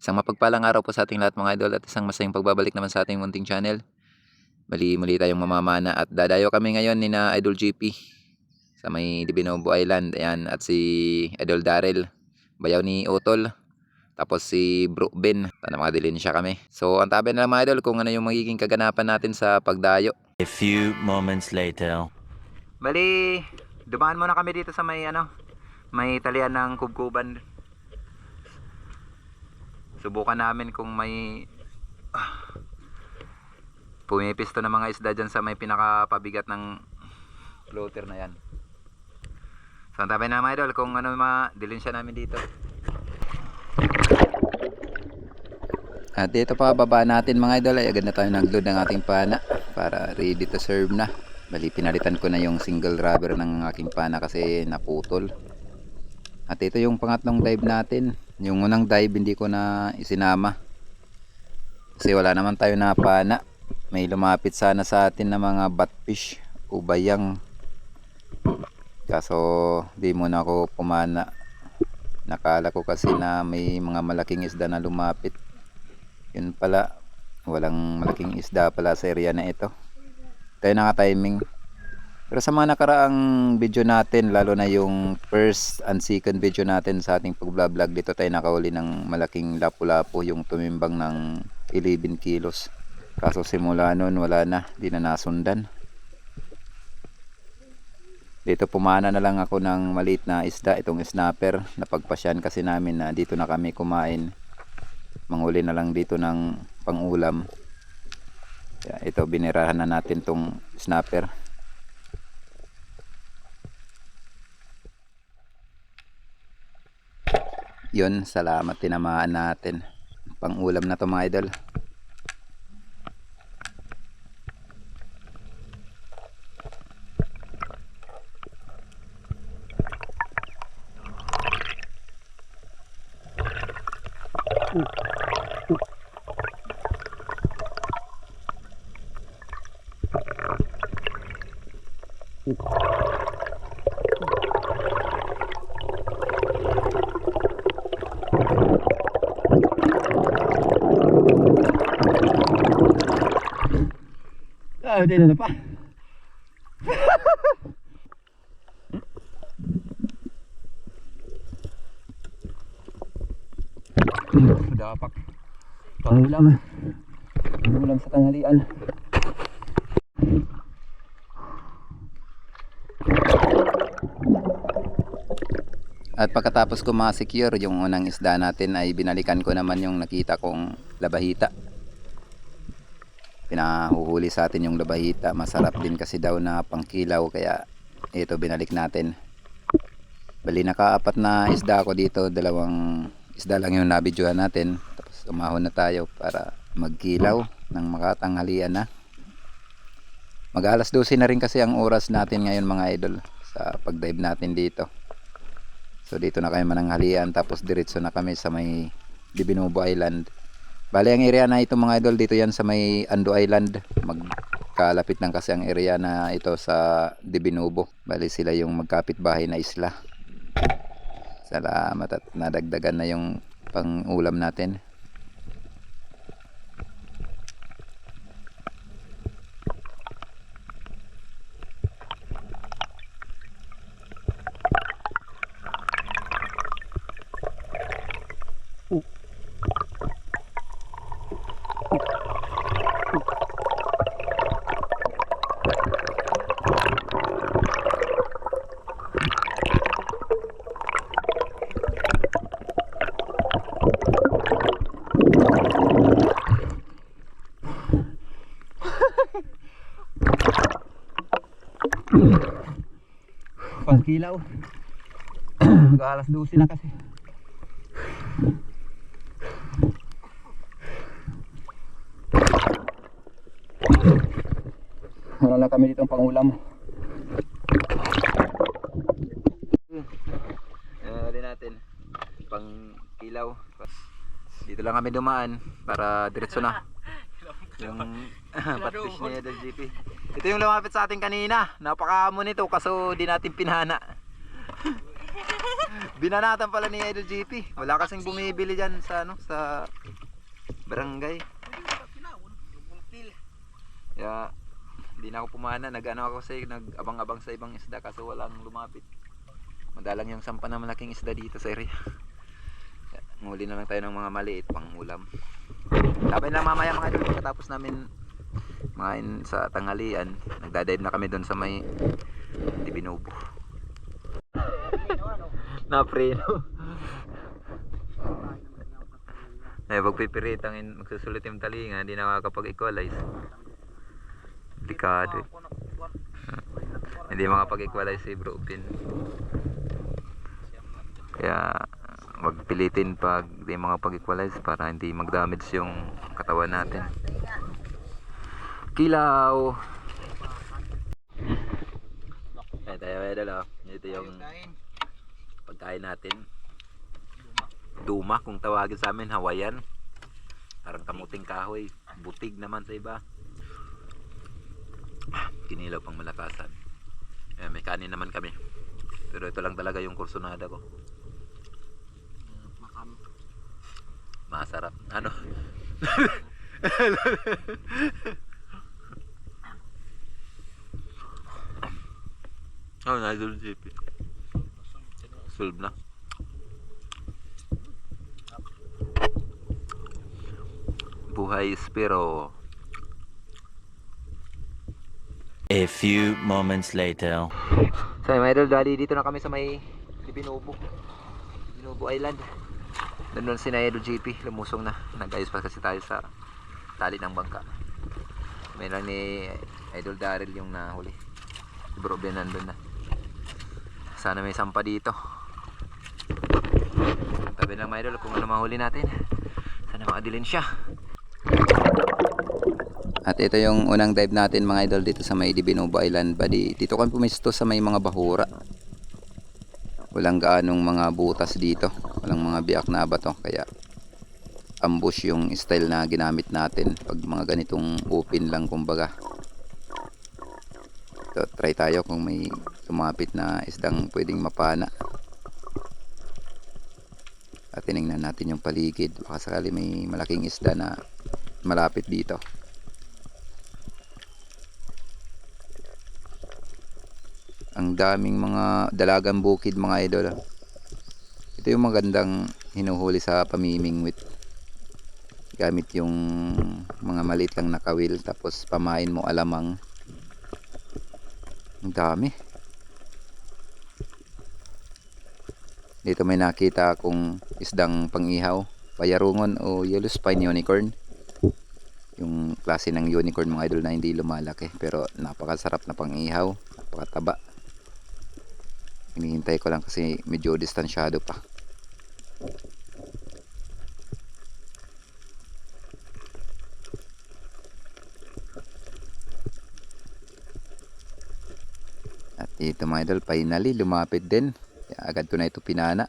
Isang mapagpalang araw po sa ating lahat mga idol at isang masayang pagbabalik naman sa ating munting channel. Muli tayong mamamana at dadayo kami ngayon ni na Idol GP sa may Divinobo Island. Ayan, at si Idol Daryl, bayaw ni Otol. Tapos si Bro Ben, sana makadilin siya kami. So antabi na lang mga idol kung ano yung magiging kaganapan natin sa pagdayo. A few moments later. Bali, dumaan muna kami dito sa may talian ng Kubkuban. Subukan namin kung may pumipisto na mga isda dyan sa may pinakapabigat ng floater na yan. So antabi na mga idol kung ano dilin siya namin dito. At dito pa baba natin mga idol ay agad na tayo nag-load ng ating pana para ready to serve na. Bali pinalitan ko na yung single rubber ng aking pana kasi naputol. At ito yung pangatlong dive natin. Yung unang dive hindi ko na isinama kasi wala naman tayo na pana. May lumapit sana sa atin na mga batfish o bayang, kaso di muna ako pumana. Nakala ko kasi na may mga malaking isda na lumapit. Yun pala, walang malaking isda pala sa area na ito. Tayo naka-timing. Pero sa mga nakaraang video natin, lalo na yung first and second video natin sa ating pag-vlog dito, tayo nakahuli ng malaking lapu-lapu, yung tumimbang ng 11 kilos. Kaso simula nun wala na, di na nasundan. Dito pumana na lang ako ng maliit na isda, itong snapper. Napagpasyan kasi namin na dito na kami kumain. Manghuli na lang dito ng pangulam. Ito, binirahan na natin tong snapper. Yun, salamat, tinamaan natin. Pangulam na to mga idol. Hindi na pa. Dapak. Pangulam. Pangulam sa tanghalian. At pagkatapos ko ma-secure yung unang isda natin ay binalikan ko naman yung nakita kong labahita. Pinahuhuli sa atin yung labahita, masarap din kasi daw na pangkilaw, kaya ito binalik natin. Bali nakaapat na isda ako dito, dalawang isda lang yung nabidyohan natin. Tapos umahon na tayo para magkilaw ng makatanghalian na. Mag alas 12 na rin kasi ang oras natin ngayon mga idol sa pag-dive natin dito. So dito na kayo mananghalian, tapos diretso na kami sa may Divinobo Island. Bali ang area na ito mga idol, dito yan sa may Ando Island. Magkalapit lang kasi ang area na ito sa Divinobo. Bali sila yung magkapit-bahay na isla. Salamat at nadagdagan na yung pang-ulam natin. Pangkilaw. Mag-alas 12 na kasi. Wala lang kami dito pangulam. Din natin pang kilaw. Dito lang kami dumaan para diretso na yung batfish ni Idol GP. Ito yung lumapit sa atin kanina. Napakaamo nito kaso di natin pinana. Binanatan pala ni Idol GP. Wala kasing bumibili dyan sa ano, sa barangay. Kaya hindi na ako pumana. Nag-ano ako sa nag-abang-abang sa ibang isda kaso walang lumapit. Madalang yung sampa na malaking isda dito sa area. Kaya, nguli na lang tayo ng mga maliit pang ulam. Sabay lang mamaya mga idol pagkatapos namin kumain sa tanghalian. Nagdadive na kami doon sa may Dibinubo. Na-preno. Ay, pagpipiritang magsusulit yung talinga, hindi nakakapag-equalize. Delikado. Hindi makapag-equalize si Bro Pin. Kaya wag pilitin pag hindi makapag-equalize para hindi mag-damage yung katawan natin. Kilaw. Ay tayo idol. Ito yung pagkain natin. Duma kung tawagin sa amin, Hawaiian. Parang kamuting kahoy. Butig naman sa iba. Kinilaw pang malakasan. May kanin naman kami. Pero ito lang talaga yung kursunada ko. Masarap. Ano? Oh, Idol GP. Solve na. Buhay Spiro. A few moments later. So mga idol, dali dito na kami sa may Dibinubo Island. Doon si Idol GP, lumusong na. Nag-ayos pa kasi tayo sa tali ng bangka. May lang ni Idol Daryl yung nahuli. Si Bro Ben nandun na. Sana may sampa dito. Tabi lang mga idol kung ano mahuli natin. Sana makadilin siya. At ito yung unang dive natin mga idol dito sa may Dibinubo Island. Bali, dito kami pumisto sa may mga bahura. Walang gaanong mga butas dito. Walang mga biyak na bato. Kaya ambush yung style na ginamit natin. Pag mga ganitong open lang kumbaga. So, try tayo kung may lumapit na isdang pwedeng mapana. At tinignan natin yung paligid. Baka sakali may malaking isda na malapit dito. Ang daming mga dalagang bukid mga idol. Ito yung magandang hinuhuli sa pamimingwit. Gamit yung mga maliit lang na kawil tapos pamain mo alamang. Ang dami. Dito may nakita akong isdang pangihaw, payarungon o yellow spine unicorn. Yung klase ng unicorn mga idol na hindi lumalaki pero napakasarap na pangihaw, napakataba. Hinihintay ko lang kasi medyo distansyado pa. At ito mga idol, finally lumapit din. Agad ko na ito pinana.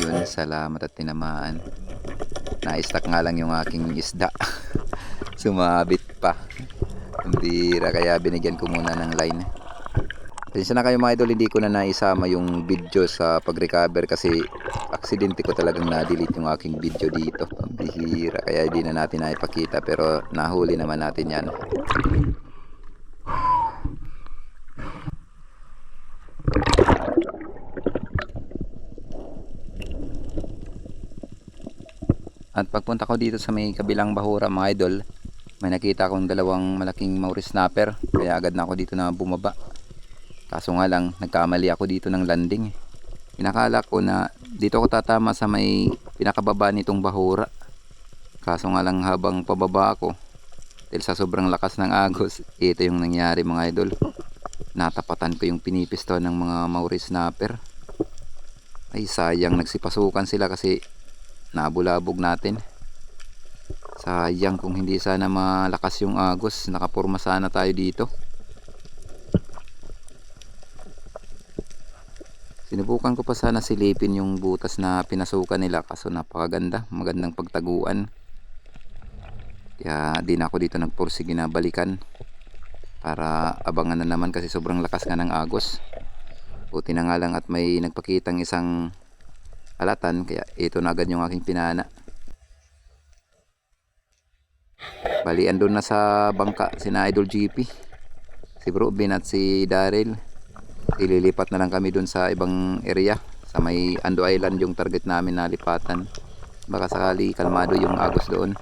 Yun, salamat at tinamaan. Na-stack nga lang yung aking isda. Sumabit pa. Ang bira, kaya binigyan ko muna ng line. Pasensya na kayo mga idol, hindi ko na naisama yung video sa pag-recover kasi aksidente ko talagang na-delete yung aking video dito. Ang bihira, kaya hindi na natin naipakita pero nahuli naman natin yan. At pagpunta ko dito sa may kabilang bahura mga idol, may nakita akong dalawang malaking Maori snapper kaya agad na ako dito na bumaba. Kaso nga lang, nagkamali ako dito ng landing. Pinakala ko na dito ko tatama sa may pinakababa nitong bahura. Kaso nga lang habang pababa ako, dahil sa sobrang lakas ng agos, ito yung nangyari mga idol. Natapatan ko yung pinipisto ng mga Maori snapper. Ay sayang, nagsipasukan sila kasi nabulabog natin. Sayang kung hindi sana malakas yung agos, nakapurma sana tayo dito. Sinubukan ko pa sana silipin yung butas na pinasukan nila kaso napakaganda, magandang pagtaguan. Kaya di na ako dito nagpursige na balikan para abangan na naman kasi sobrang lakas nga ng agos. Buti na nga lang at may nagpakitang isang alatan, kaya ito na agad yung aking pinana. Bali andun na sa bangka sina Idol GP, si Bro Ben at si Daryl. Ililipat na lang kami dun sa ibang area, sa may Ando Island yung target namin na lipatan. Baka sakali kalmado yung agos doon.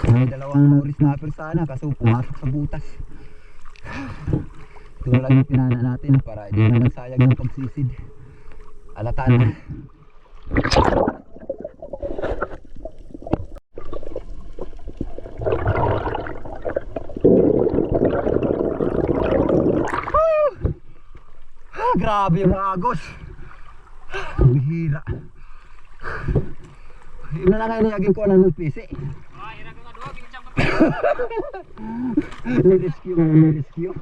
May dalawang Morris snapper sana kaso pumasok sa butas. Ito na lang yung pinana natin para hindi na nagsayang yung pagsisid. Alatan. Grabe yung agos. Bihira. Yun na lang ngayon niyagin ko ng PC. Ni-rescue.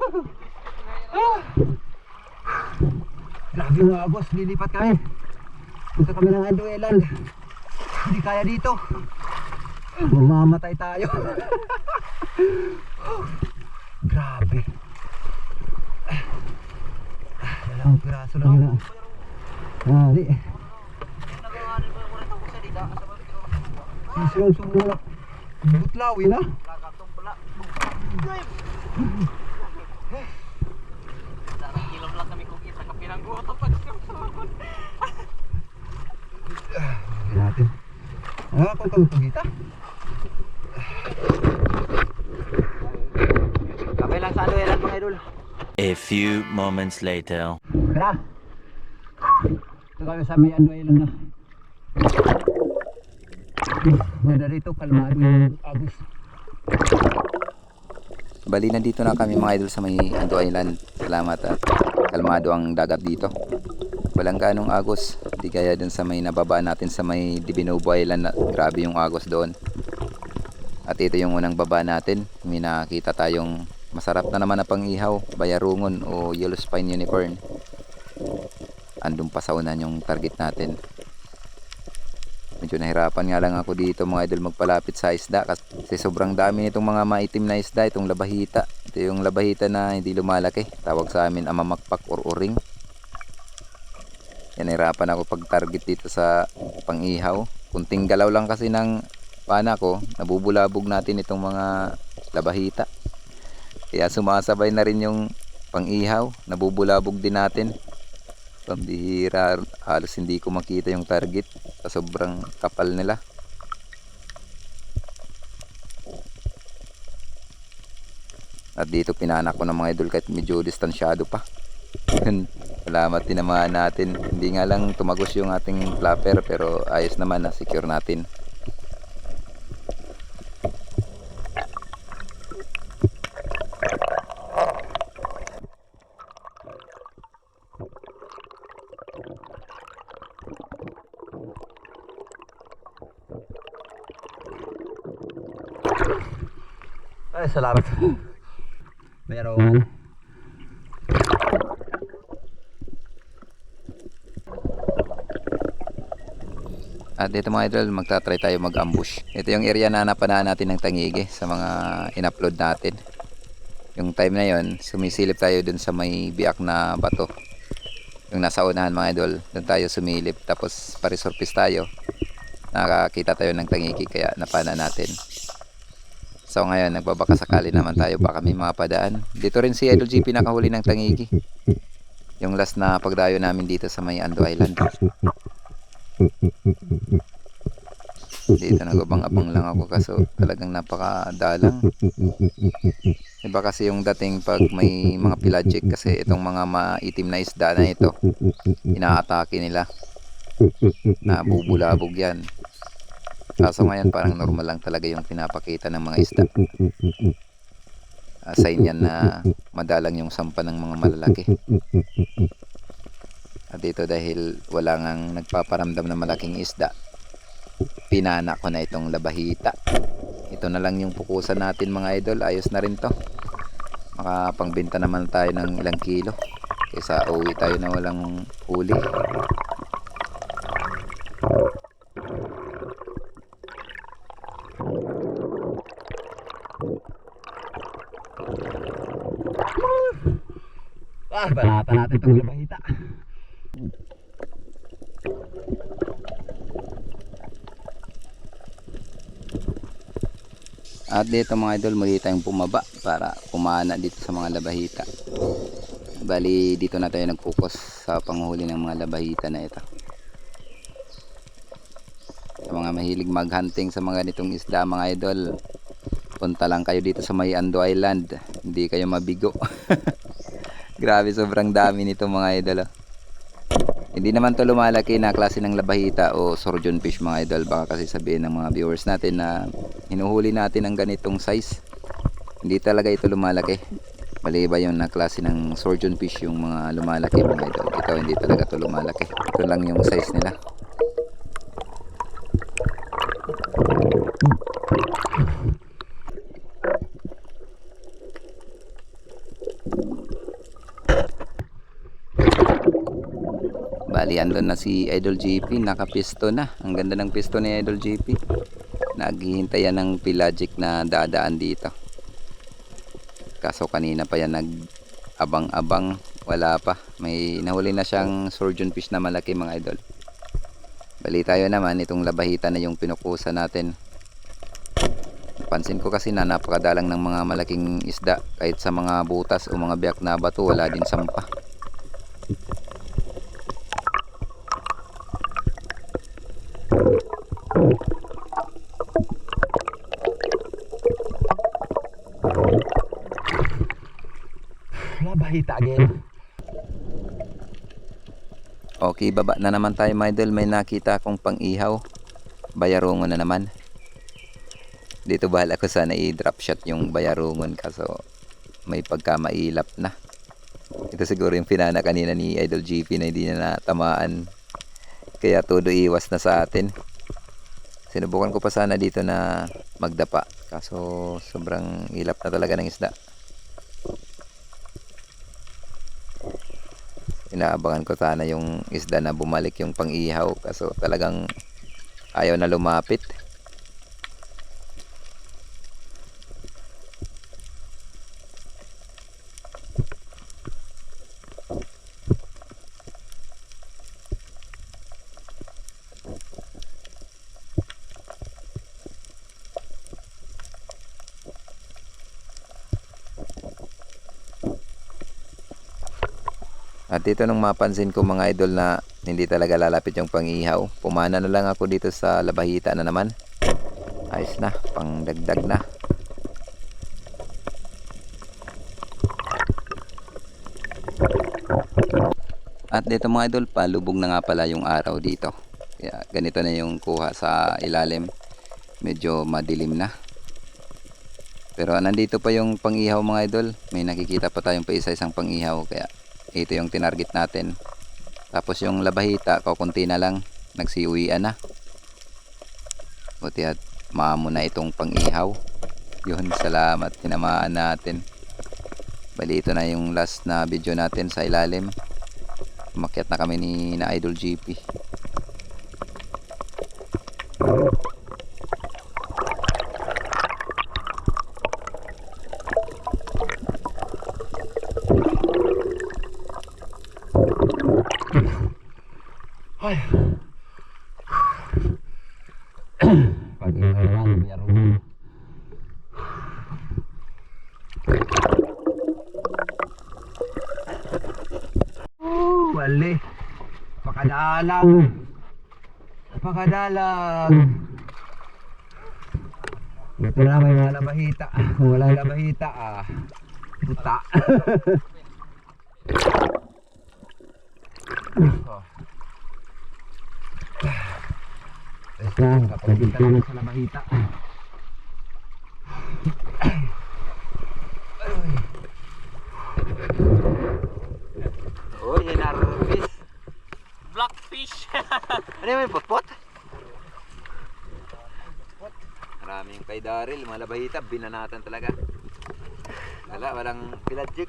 Grabe yung agos, lilipat kami. Punta kami ng Ando Island. Hindi kaya dito. Mamamatay tayo. Grabe. Dalawang piraso lang yun. Di. Sinusunod na. Butlawin na. Kilom lang kami kung kita kapirang guto pag Natin. Kung kami pagkita. Kapay lang sa Ando Island mga idol. A few moments later. Kaya. Ito kami sa may Ando Island na. Ganda rito, kalmado yung agos. Bali nandito na kami mga idol sa may Ando Island. Salamat at kalmado ang dagat dito. Walang ganong agos. Di kaya dun sa may nababa natin sa may Divinovo Island na grabe yung agos doon. At ito yung unang baba natin. May nakita tayong masarap na naman na pang-ihaw, bayarungon o yellow spine unicorn. Andun pa sa unan yung target natin. Medyo nahirapan nga lang ako dito mga idol magpalapit sa isda kasi sobrang dami nitong mga maitim na isda, itong labahita. Ito yung labahita na hindi lumalaki, tawag sa amin amamakpak or uring. Yan, nahirapan ako pag target dito sa pang-ihaw. Kunting galaw lang kasi ng pana ko, nabubulabog natin itong mga labahita. Kaya sumasabay na rin yung pang-ihaw, nabubulabog din natin. Pambihira, halos hindi ko makita yung target sa sobrang kapal nila. At dito pinanak ko ng mga idol kahit medyo distansyado pa. Salamat din naman natin. Hindi nga lang tumagos yung ating flapper pero ayos naman na secure natin. Ay, salamat. Meron. At dito mga idol, magta-try tayo mag-ambush. Ito yung area na napanahan natin ng tangigi sa mga in-upload natin. Yung time na yon, sumisilip tayo dun sa may biak na bato. Yung nasa unahan mga idol, dun tayo sumilip. Tapos parisurpis tayo. Nakakita tayo ng tangigi kaya napana natin. So ngayon, nagbabaka sakali naman tayo, baka may mga padaan. Dito rin si Idol GP nakahuli ng tangigi. Yung last na pagdayo namin dito sa may Ando Island. Dito nagabang-abang lang ako kaso talagang napakadalang. Iba kasi yung dating pag may mga pelagic kasi itong mga maitim na isda na ito, inaatake nila. Nabubulabog yan. Kaso ngayon parang normal lang talaga yung pinapakita ng mga isda. Sign yan na madalang yung sampa ng mga malalaki. At dito dahil wala ngang nagpaparamdam na malaking isda, pinana ko na itong labahita. Ito na lang yung pukusan natin mga idol. Ayos na rin to. Makapangbenta naman tayo ng ilang kilo kaysa uwi tayo na walang huli. Balata natin itong labahita. At dito mga idol, muli tayong bumaba para kumana dito sa mga labahita. Bali dito na tayo nag-focus sa panghuli ng mga labahita na ito. Sa mga mahilig mag-hunting sa mga ganitong isda mga idol, punta lang kayo dito sa may Ando Island. Hindi kayo mabigo. Grabe, sobrang dami nito mga idol. Hindi naman to lumalaki na klase ng labahita o surgeon fish mga idol. Baka kasi sabihin ng mga viewers natin na hinuhuli natin ng ganitong size. Hindi talaga ito lumalaki. Maliba yung na klase ng surgeon fish yung mga lumalaki mga idol. Ito hindi talaga to lumalaki. Ito lang yung size nila. Bali, andun na si Idol GP, nakapisto na. Ang ganda ng pisto ni Idol GP. Naghihintay yan ng pelagic na dadaan dito. Kaso kanina pa yan nag-abang-abang, wala pa. May nahuli na siyang surgeon fish na malaki mga idol. Bali tayo naman, itong labahita na yung pinukusan natin. Pansin ko kasi na napakadalang ng mga malaking isda. Kahit sa mga butas o mga biyak na bato, wala din sampa. Labahita again. Okay, baba na naman tayo mga idol. May nakita akong pang-ihaw. Bayarungon na naman. Dito bahala ko sana i-drop shot yung bayarungon kaso may pagkamailap na. Ito siguro yung pinana kanina ni Idol GP na hindi na natamaan. Kaya todo iwas na sa atin. Sinubukan ko pa sana dito na magdapa. Kaso sobrang ilap na talaga ng isda. Inaabangan ko sana yung isda na bumalik yung pang-ihaw. Kaso talagang ayaw na lumapit. At dito nung mapansin ko mga idol na hindi talaga lalapit yung pang-ihaw, pumana na lang ako dito sa labahita na naman. Ayos na, pang dagdag na. At dito mga idol, palubog na nga pala yung araw dito. Kaya ganito na yung kuha sa ilalim. Medyo madilim na. Pero nandito pa yung pang-ihaw mga idol. May nakikita pa tayong pa isa-isang pang-ihaw. Kaya ito yung tinarget natin. Tapos yung labahita, kukunti na lang. Nagsiuwian na. Buti at maamo na itong pang-ihaw. Yun, salamat. Tinamaan natin. Bali, ito na yung last na video natin sa ilalim. Umakyat na kami ni na Idol GP. Ay. Pag-ihaw lang, bayarungon. Wali. Pakadalang. Pakadalang. Ito na may mga labahita. Kung walang labahita, buta. Ayos na, kapalagin naman sa labahita. Oh, yan harvest. Ano yung potpot? Maraming kay Daryl, mga labahita, binanatan talaga. Walang piladjik.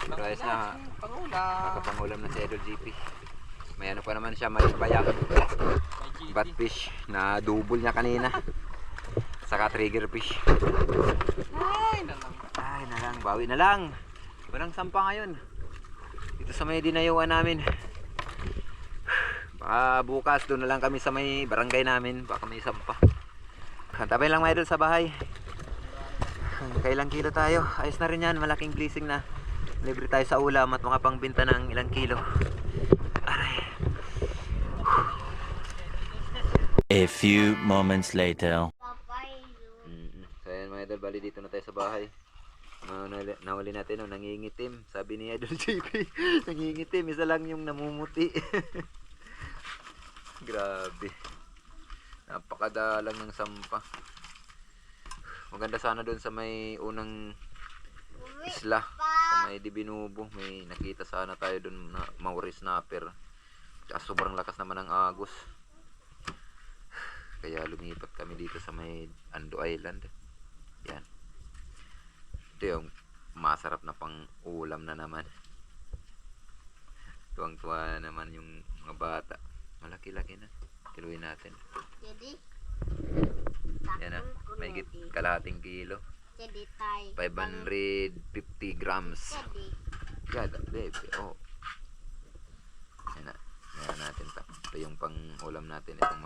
Price na kakapangulam na si Idol GP. May ano pa naman siya, may bayang batfish na double niya kanina. Saka trigger fish. Ay na lang, bawi na lang. Walang sampa ngayon. Dito sa may dinayuan namin. Baka bukas doon na lang kami sa may barangay namin. Baka may sampa. Kantabay lang mga idol sa bahay. Kailang kilo tayo. Ayos na rin yan. Malaking blessing na. Libre tayo sa ulam at mga pangbinta ng ilang kilo. Aray. A few moments later. So ayan mga idol, bali dito na tayo sa bahay. Nahuli natin oh, nangingitim. Sabi ni Idol JP, nangingitim. Isa lang yung namumuti. Grabe. Napakadalang ng sampa. Maganda sana doon sa may unang isla. Sa may Dibinubo. May nakita sana tayo doon na Maori snapper. Tsaka sobrang lakas naman ng agos. Kaya lumipat kami dito sa may Ando Island. Yan. Ito yung masarap na pang ulam na naman. Tuwang-tuwa naman yung mga bata. Malaki-laki na. Kiluin natin. Jadi, Yan na. May kalahating kilo. jadi tay. 550 grams. Jadi, Gada, baby. Oh. Yan na. Yan natin ta. Ito yung pang ulam natin. Itong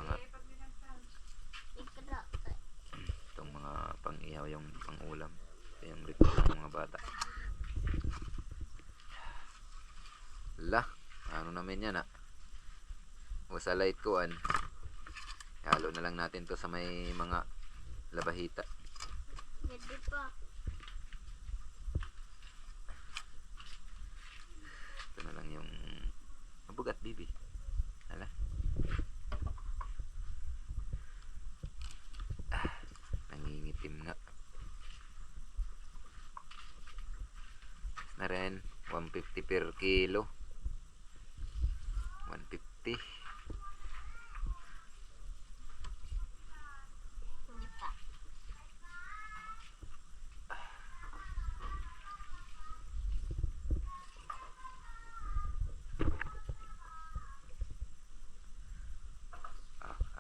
mga pang ihaw yung pang ulam. Ito yung request ng mga bata. La. Ano namin yan o sa light ko halo na lang natin to sa may mga labahita. jadi pa. Ito na lang yung mabugat bibi. Hala. Nangingitim nga. Na rin 150 per kilo. 150. Hindi pa.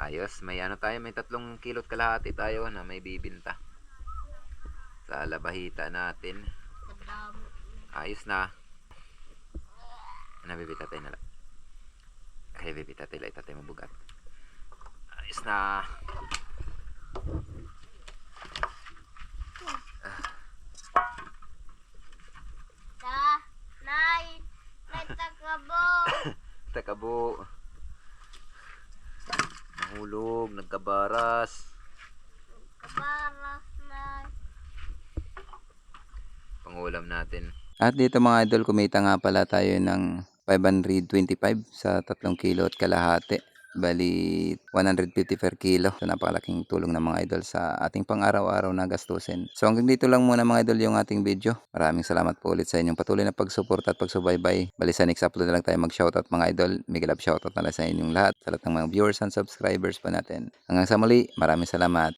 Ayos, may ano tayo, may 3 kilot kalahati tayo na may bibinta sa labahita natin. Kadami. Ayos na. Nabibita tayo na lang. Ay, bibita tayo lang. Tatay mabugat. Ayos na. Nay, takabo. Takabo. Nahulog, nagkabaras. Kabaras, nay. Pangulam natin. At dito mga idol, kumita nga pala tayo ng 525 sa 3 kilo at kalahati. Bali 150 per kilo. So napakalaking tulong ng mga idol sa ating pang-araw-araw na gastusin. So hanggang dito lang muna mga idol yung ating video. Maraming salamat po ulit sa inyong patuloy na pagsuporta at pagsubaybay. Bali sa next upload na lang tayo mag-shoutout mga idol. Mega love shoutout na lang sa inyong lahat. Sa lahat ng mga viewers and subscribers pa natin. Hanggang sa muli, maraming salamat.